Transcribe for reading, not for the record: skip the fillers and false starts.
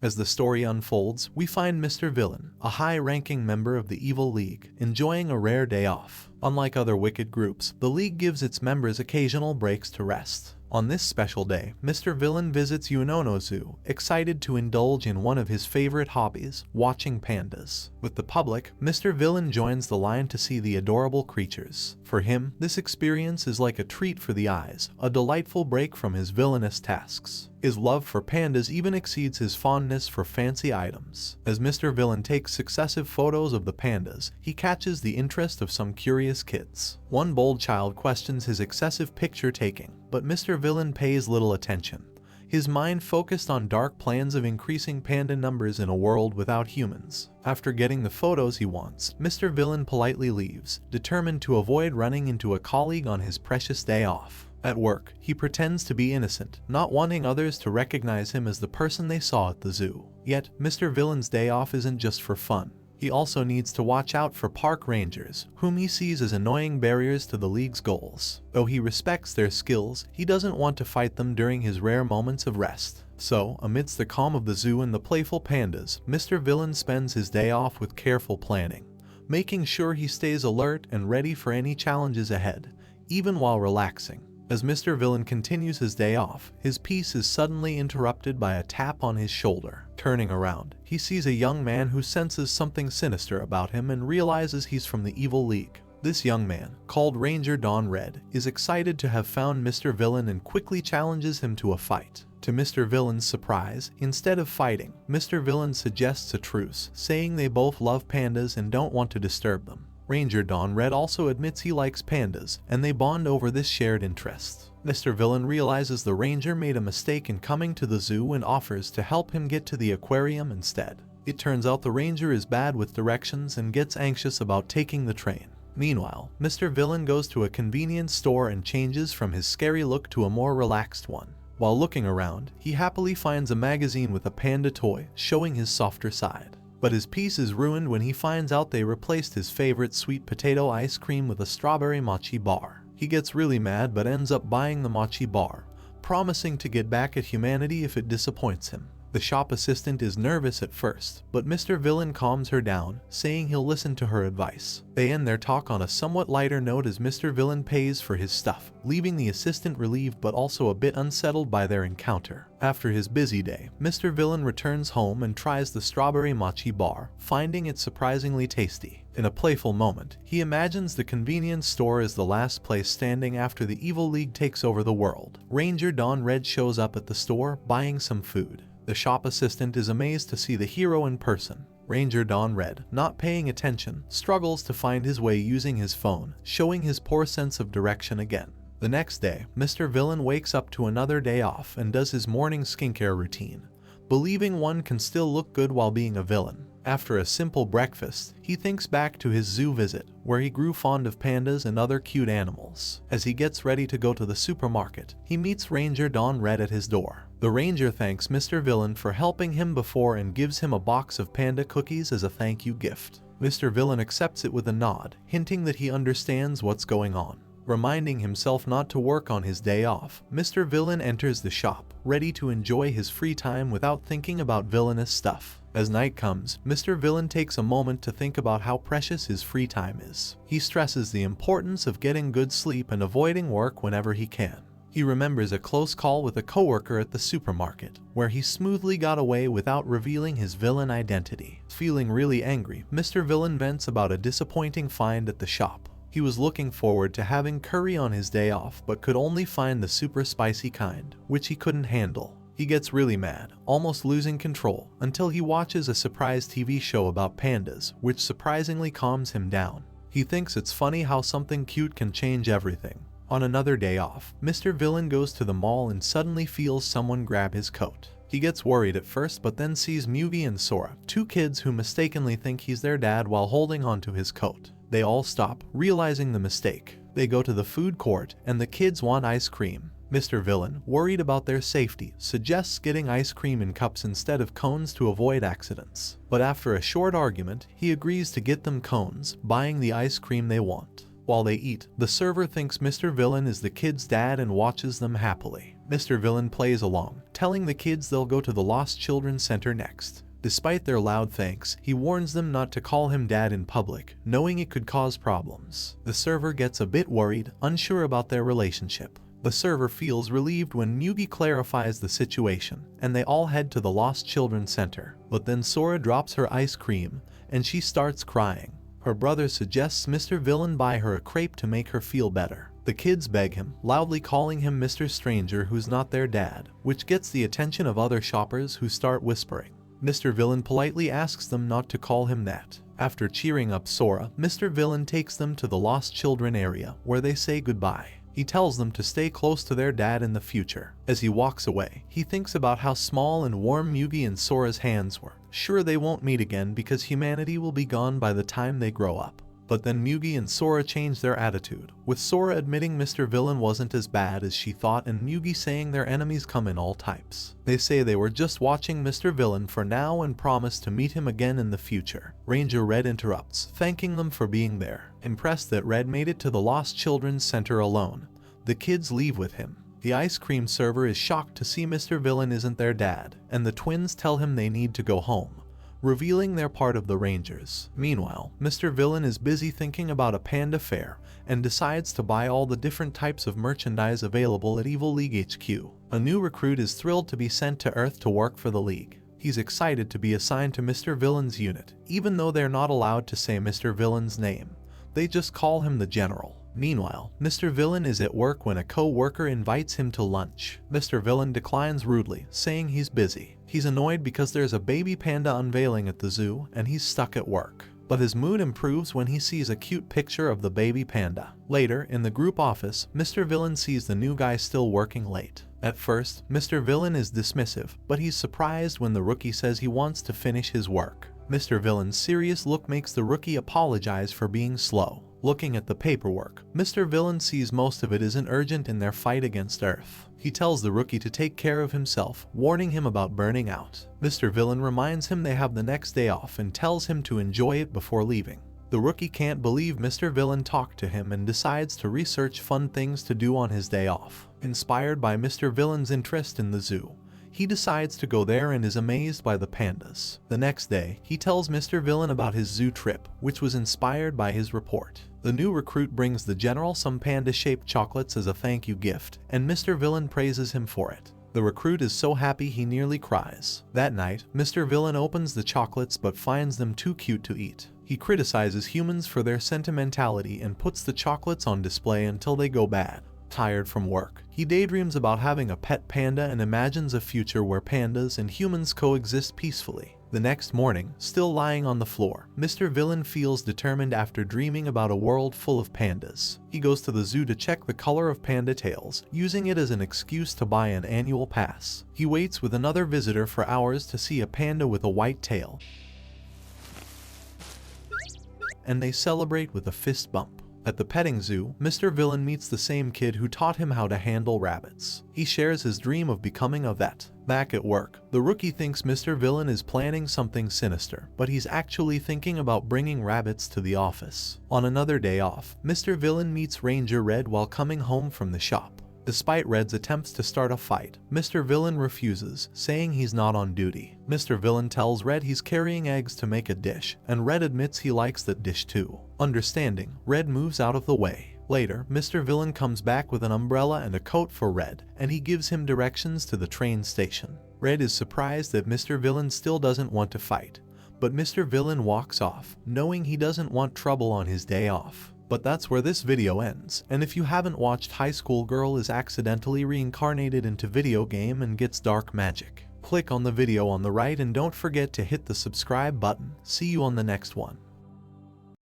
As the story unfolds, we find Mr. Villain, a high-ranking member of the Evil League, enjoying a rare day off. Unlike other wicked groups, the League gives its members occasional breaks to rest. On this special day, Mr. Villain visits Unono Zoo, excited to indulge in one of his favorite hobbies, watching pandas. With the public, Mr. Villain joins the line to see the adorable creatures. For him, this experience is like a treat for the eyes, a delightful break from his villainous tasks. His love for pandas even exceeds his fondness for fancy items. As Mr. Villain takes successive photos of the pandas, he catches the interest of some curious kids. One bold child questions his excessive picture taking, but Mr. Villain pays little attention. His mind focused on dark plans of increasing panda numbers in a world without humans. After getting the photos he wants, Mr. Villain politely leaves, determined to avoid running into a colleague on his precious day off. At work, he pretends to be innocent, not wanting others to recognize him as the person they saw at the zoo. Yet, Mr. Villain's day off isn't just for fun. He also needs to watch out for park rangers, whom he sees as annoying barriers to the League's goals. Though he respects their skills, he doesn't want to fight them during his rare moments of rest. So, amidst the calm of the zoo and the playful pandas, Mr. Villain spends his day off with careful planning, making sure he stays alert and ready for any challenges ahead, even while relaxing. As Mr. Villain continues his day off, his peace is suddenly interrupted by a tap on his shoulder. Turning around, he sees a young man who senses something sinister about him and realizes he's from the Evil League. This young man, called Ranger Dawn Red, is excited to have found Mr. Villain and quickly challenges him to a fight. To Mr. Villain's surprise, instead of fighting, Mr. Villain suggests a truce, saying they both love pandas and don't want to disturb them. Ranger Dawn Red also admits he likes pandas, and they bond over this shared interest. Mr. Villain realizes the ranger made a mistake in coming to the zoo and offers to help him get to the aquarium instead. It turns out the ranger is bad with directions and gets anxious about taking the train. Meanwhile, Mr. Villain goes to a convenience store and changes from his scary look to a more relaxed one. While looking around, he happily finds a magazine with a panda toy, showing his softer side. But his peace is ruined when he finds out they replaced his favorite sweet potato ice cream with a strawberry mochi bar. He gets really mad but ends up buying the mochi bar, promising to get back at humanity if it disappoints him. The shop assistant is nervous at first, but Mr. Villain calms her down, saying he'll listen to her advice. They end their talk on a somewhat lighter note as Mr. Villain pays for his stuff, leaving the assistant relieved but also a bit unsettled by their encounter. After his busy day, Mr. Villain returns home and tries the strawberry mochi bar, finding it surprisingly tasty. In a playful moment, he imagines the convenience store is the last place standing after the Evil League takes over the world. Ranger Dawn Red shows up at the store, buying some food. The shop assistant is amazed to see the hero in person. Ranger Dawn Red, not paying attention, struggles to find his way using his phone, showing his poor sense of direction again. The next day, Mr. Villain wakes up to another day off and does his morning skincare routine, believing one can still look good while being a villain. After a simple breakfast, he thinks back to his zoo visit, where he grew fond of pandas and other cute animals. As he gets ready to go to the supermarket, he meets Ranger Dawn Red at his door. The ranger thanks Mr. Villain for helping him before and gives him a box of panda cookies as a thank you gift. Mr. Villain accepts it with a nod, hinting that he understands what's going on. Reminding himself not to work on his day off, Mr. Villain enters the shop, ready to enjoy his free time without thinking about villainous stuff. As night comes, Mr. Villain takes a moment to think about how precious his free time is. He stresses the importance of getting good sleep and avoiding work whenever he can. He remembers a close call with a coworker at the supermarket, where he smoothly got away without revealing his villain identity. Feeling really angry, Mr. Villain vents about a disappointing find at the shop. He was looking forward to having curry on his day off but could only find the super spicy kind, which he couldn't handle. He gets really mad, almost losing control, until he watches a surprise TV show about pandas, which surprisingly calms him down. He thinks it's funny how something cute can change everything. On another day off, Mr. Villain goes to the mall and suddenly feels someone grab his coat. He gets worried at first but then sees Mugi and Sora, two kids who mistakenly think he's their dad while holding onto his coat. They all stop, realizing the mistake. They go to the food court, and the kids want ice cream. Mr. Villain, worried about their safety, suggests getting ice cream in cups instead of cones to avoid accidents. But after a short argument, he agrees to get them cones, buying the ice cream they want. While they eat, the server thinks Mr. Villain is the kids' dad and watches them happily. Mr. Villain plays along, telling the kids they'll go to the Lost Children's Center next. Despite their loud thanks, he warns them not to call him Dad in public, knowing it could cause problems. The server gets a bit worried, unsure about their relationship. The server feels relieved when Mugi clarifies the situation, and they all head to the Lost Children's Center. But then Sora drops her ice cream, and she starts crying. Her brother suggests Mr. Villain buy her a crepe to make her feel better. The kids beg him, loudly calling him Mr. Stranger who's not their dad, which gets the attention of other shoppers who start whispering. Mr. Villain politely asks them not to call him that. After cheering up Sora, Mr. Villain takes them to the Lost Children area, where they say goodbye. He tells them to stay close to their dad in the future. As he walks away, he thinks about how small and warm Mugi and Sora's hands were. Sure, they won't meet again because humanity will be gone by the time they grow up. But then Mugi and Sora change their attitude, with Sora admitting Mr. Villain wasn't as bad as she thought and Mugi saying their enemies come in all types. They say they were just watching Mr. Villain for now and promise to meet him again in the future. Ranger Red interrupts, thanking them for being there. Impressed that Red made it to the Lost Children's Center alone, the kids leave with him. The ice cream server is shocked to see Mr. Villain isn't their dad, and the twins tell him they need to go home, revealing they're part of the Rangers. Meanwhile, Mr. Villain is busy thinking about a panda fair and decides to buy all the different types of merchandise available at Evil League HQ. A new recruit is thrilled to be sent to Earth to work for the League. He's excited to be assigned to Mr. Villain's unit, even though they're not allowed to say Mr. Villain's name. They just call him the General. Meanwhile, Mr. Villain is at work when a co-worker invites him to lunch. Mr. Villain declines rudely, saying he's busy. He's annoyed because there's a baby panda unveiling at the zoo and he's stuck at work. But his mood improves when he sees a cute picture of the baby panda. Later, in the group office, Mr. Villain sees the new guy still working late. At first, Mr. Villain is dismissive, but he's surprised when the rookie says he wants to finish his work. Mr. Villain's serious look makes the rookie apologize for being slow. Looking at the paperwork, Mr. Villain sees most of it isn't urgent in their fight against Earth. He tells the rookie to take care of himself, warning him about burning out. Mr. Villain reminds him they have the next day off and tells him to enjoy it before leaving. The rookie can't believe Mr. Villain talked to him and decides to research fun things to do on his day off. Inspired by Mr. Villain's interest in the zoo, he decides to go there and is amazed by the pandas. The next day, he tells Mr. Villain about his zoo trip, which was inspired by his report. The new recruit brings the General some panda-shaped chocolates as a thank you gift, and Mr. Villain praises him for it. The recruit is so happy he nearly cries. That night, Mr. Villain opens the chocolates but finds them too cute to eat. He criticizes humans for their sentimentality and puts the chocolates on display until they go bad. Tired from work, he daydreams about having a pet panda and imagines a future where pandas and humans coexist peacefully. The next morning, still lying on the floor, Mr. Villain feels determined after dreaming about a world full of pandas. He goes to the zoo to check the color of panda tails, using it as an excuse to buy an annual pass. He waits with another visitor for hours to see a panda with a white tail, and they celebrate with a fist bump. At the petting zoo, Mr. Villain meets the same kid who taught him how to handle rabbits. He shares his dream of becoming a vet. Back at work, the rookie thinks Mr. Villain is planning something sinister, but he's actually thinking about bringing rabbits to the office. On another day off, Mr. Villain meets Ranger Red while coming home from the shop. Despite Red's attempts to start a fight, Mr. Villain refuses, saying he's not on duty. Mr. Villain tells Red he's carrying eggs to make a dish, and Red admits he likes that dish too. Understanding, Red moves out of the way. Later, Mr. Villain comes back with an umbrella and a coat for Red, and he gives him directions to the train station. Red is surprised that Mr. Villain still doesn't want to fight, but Mr. Villain walks off, knowing he doesn't want trouble on his day off. But that's where this video ends, and if you haven't watched, High School Girl is accidentally reincarnated into video game and gets dark magic. Click on the video on the right and don't forget to hit the subscribe button. See you on the next one.